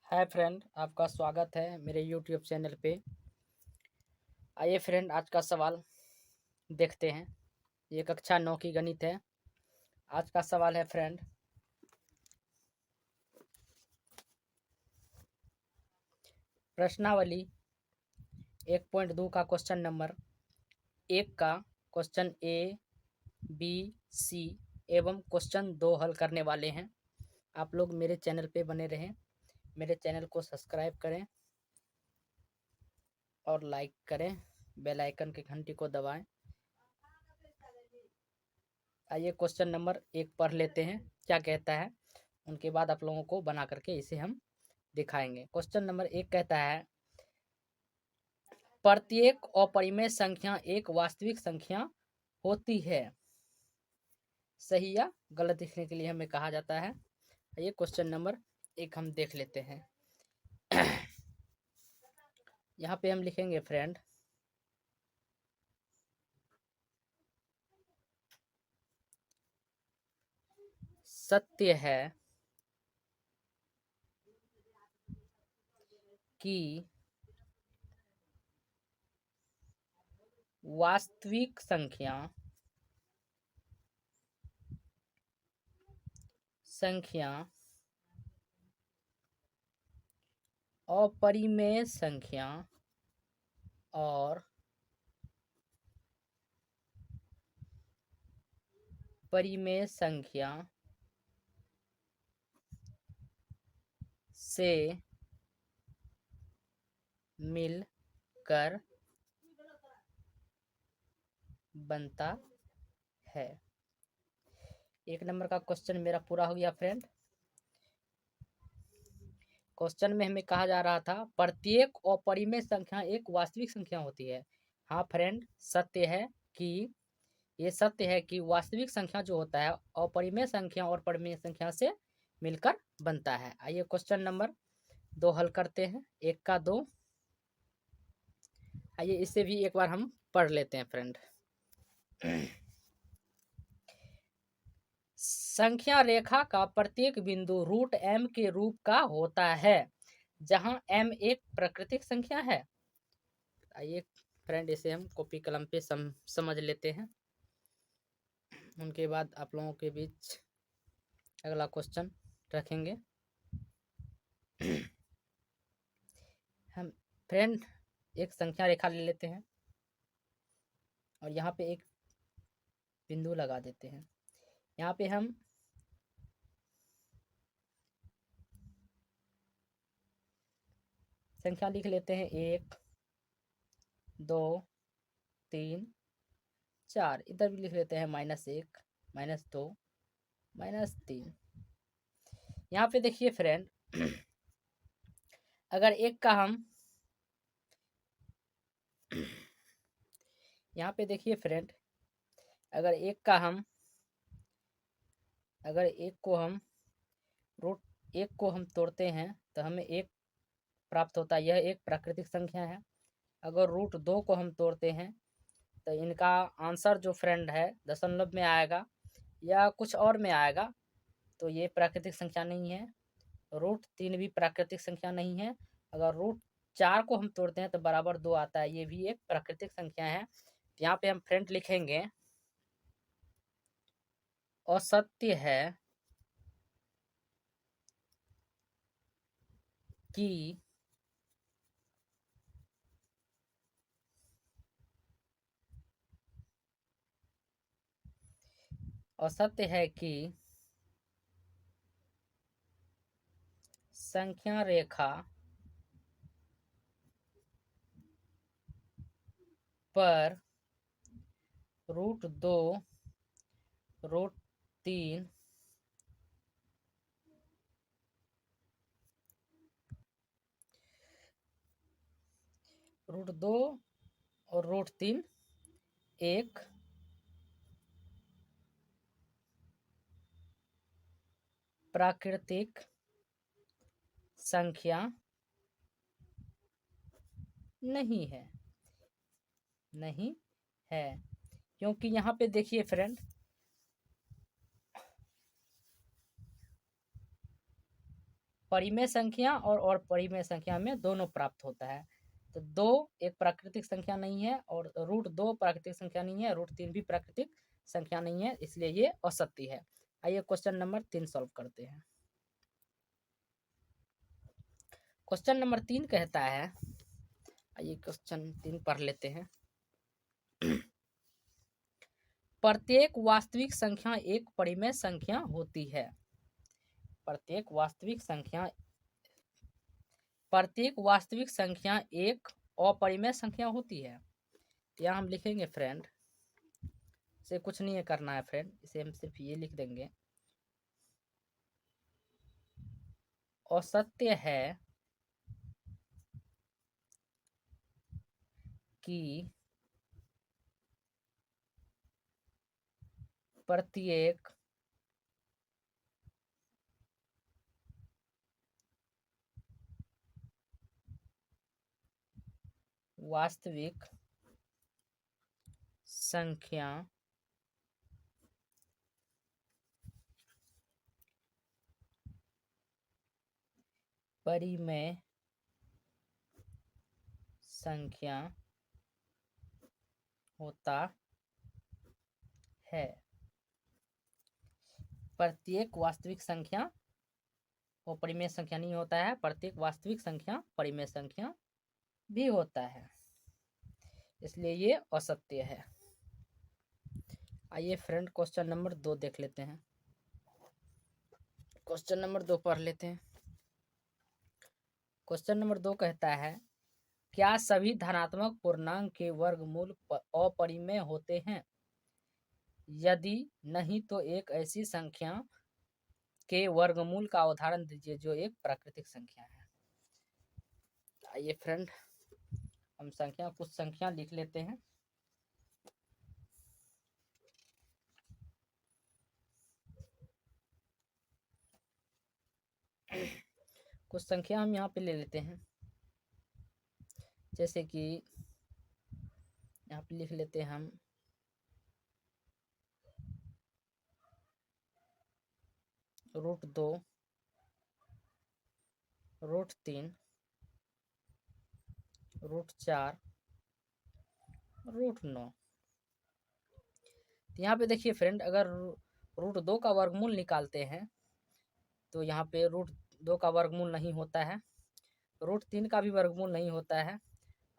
Hi friend, आपका स्वागत है मेरे यूट्यूब चैनल पे। आइए फ्रेंड, आज का सवाल देखते हैं। ये कक्षा 9 की गणित है। आज का सवाल है फ्रेंड, प्रश्नावली 1.2 का क्वेश्चन नंबर 1 का क्वेश्चन ए, बी, सी एवं क्वेश्चन 2 हल करने वाले हैं। आप लोग मेरे चैनल पे बने रहें, मेरे चैनल को सब्सक्राइब करें और लाइक करें, बेल आइकन की घंटी को दबाएं। आइए क्वेश्चन नंबर 1 पढ़ लेते हैं, क्या कहता है। उनके बाद आप लोगों को बना करके इसे हम दिखाएंगे। क्वेश्चन नंबर 1 कहता है, प्रत्येक अपरिमेय संख्या एक वास्तविक संख्या होती है। सही या गलत लिखने के लिए हमें कहा जाता है। ये क्वेश्चन नंबर 1 हम देख लेते हैं। यहाँ पे हम लिखेंगे फ्रेंड, सत्य है कि वास्तविक संख्या अपरिमेय संख्या और परिमेय संख्या से मिलकर बनता है। 1 नंबर का क्वेश्चन मेरा पूरा हो गया फ्रेंड। क्वेश्चन में हमें कहा जा रहा था, प्रत्येक अपरिमेय संख्या एक वास्तविक संख्या होती है। हाँ फ्रेंड, सत्य है कि ये सत्य है कि वास्तविक संख्या जो होता है अपरिमेय संख्या और परिमेय संख्या से मिलकर बनता है। आइए क्वेश्चन नंबर 2 हल करते हैं, 1 का 2। आइए इसे भी एक बार हम पढ़ लेते हैं फ्रेंड। संख्या रेखा का प्रत्येक बिंदु रूट m के रूप का होता है, जहां m एक प्राकृतिक संख्या है। आइए फ्रेंड, इसे हम कॉपी कलम पे समझ लेते हैं। उनके बाद आप लोगों के बीच अगला क्वेश्चन रखेंगे। हम फ्रेंड एक संख्या रेखा ले लेते हैं और यहाँ पे एक बिंदु लगा देते हैं। यहाँ पे हम संख्या लिख लेते हैं 1, 2, 3, 4। इधर भी लिख लेते हैं -1, -2, -3। यहाँ पे देखिए फ्रेंड, अगर एक का हम यहाँ पे देखिए फ्रेंड, अगर एक को हम रूट 1 को हम तोड़ते हैं तो हमें 1 प्राप्त होता है। यह एक प्राकृतिक संख्या है। अगर रूट 2 को हम तोड़ते हैं तो इनका आंसर जो फ्रेंड है दशमलव में आएगा या कुछ और में आएगा, तो ये प्राकृतिक संख्या नहीं है। रूट 3 भी प्राकृतिक संख्या नहीं है। अगर रूट 4 को हम तोड़ते हैं तो बराबर 2 आता है, ये भी एक प्राकृतिक संख्या है। यहाँ पे हम फ्रेंड लिखेंगे, असत्य है कि संख्या रेखा पर रूट 2, रूट 3 रूट 2 और रूट 3 एक प्राकृतिक संख्या नहीं है, नहीं है। क्योंकि यहाँ पे देखिए फ्रेंड, परिमेय संख्या और परिमेय संख्या में दोनों प्राप्त होता है। तो 2 एक प्राकृतिक संख्या नहीं है और √2 प्राकृतिक संख्या नहीं है, √3 भी प्राकृतिक संख्या नहीं है, इसलिए ये असत्य है। आइए क्वेश्चन नंबर 3 सॉल्व करते हैं। क्वेश्चन नंबर 3 कहता है, आइए क्वेश्चन 3 पढ़ लेते हैं। प्रत्येक वास्तविक संख्या एक परिमेय संख्या होती है। प्रत्येक वास्तविक संख्या एक अपरिमेय संख्या होती है। यहाँ हम लिखेंगे फ्रेंड, इसे कुछ नहीं करना है फ्रेंड, इसे हम सिर्फ ये लिख देंगे, असत्य है कि प्रत्येक वास्तविक संख्या परिमेय संख्या होता है। प्रत्येक वास्तविक संख्या वो परिमेय संख्या नहीं होता है, प्रत्येक वास्तविक संख्या परिमेय संख्या भी होता है, इसलिए ये असत्य है। आइए फ्रेंड क्वेश्चन नंबर 2 देख लेते हैं। क्वेश्चन नंबर 2 पढ़ लेते हैं। क्वेश्चन नंबर 2 कहता है, क्या सभी धनात्मक पूर्णांक के वर्गमूल अपरिमेय होते हैं? यदि नहीं तो एक ऐसी संख्या के वर्गमूल का उदाहरण दीजिए जो एक प्राकृतिक संख्या है। आइए फ्रेंड हम कुछ संख्या लिख लेते हैं। कुछ संख्या हम यहाँ पे ले लेते हैं, जैसे कि यहाँ पे लिख लेते हैं हम √2, √3, √4, √9। तो यहाँ पे देखिए फ्रेंड, अगर √2 का वर्गमूल निकालते हैं तो यहाँ पे √2 का वर्गमूल नहीं होता है, √3 का भी वर्गमूल नहीं होता है,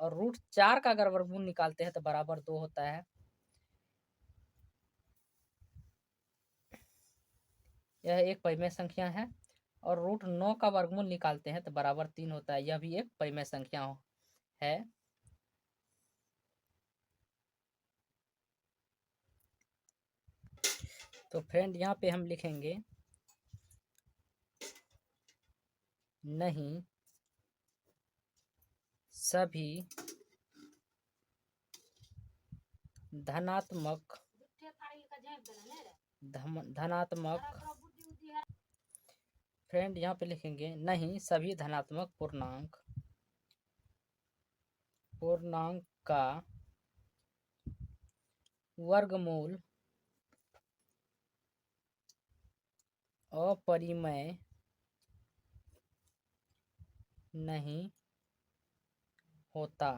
और √4 का अगर वर्गमूल निकालते हैं तो बराबर 2 होता है। यह एक परिमेय संख्या है। और √9 का वर्गमूल निकालते हैं तो बराबर 3 होता है, यह भी एक परिमेय संख्या है। तो फ्रेंड यहाँ पे हम लिखेंगे, नहीं सभी धनात्मक फ्रेंड यहाँ पे लिखेंगे, नहीं सभी धनात्मक पूर्णांक का वर्गमूल अपरिमेय नहीं होता।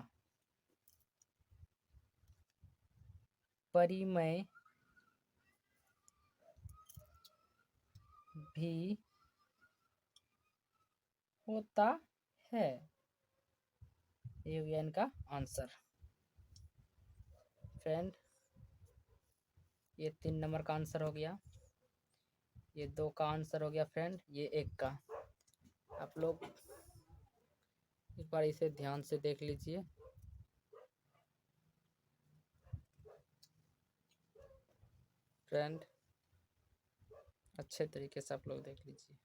परिमेय भी होता है। ये हो गया इनका आंसर। फ्रेंड ये 3 नंबर का आंसर हो गया, ये 2 का आंसर हो गया फ्रेंड, ये 1 का। आप लोग एक बार इसे ध्यान से देख लीजिए। फ्रेंड अच्छे तरीके से आप लोग देख लीजिए।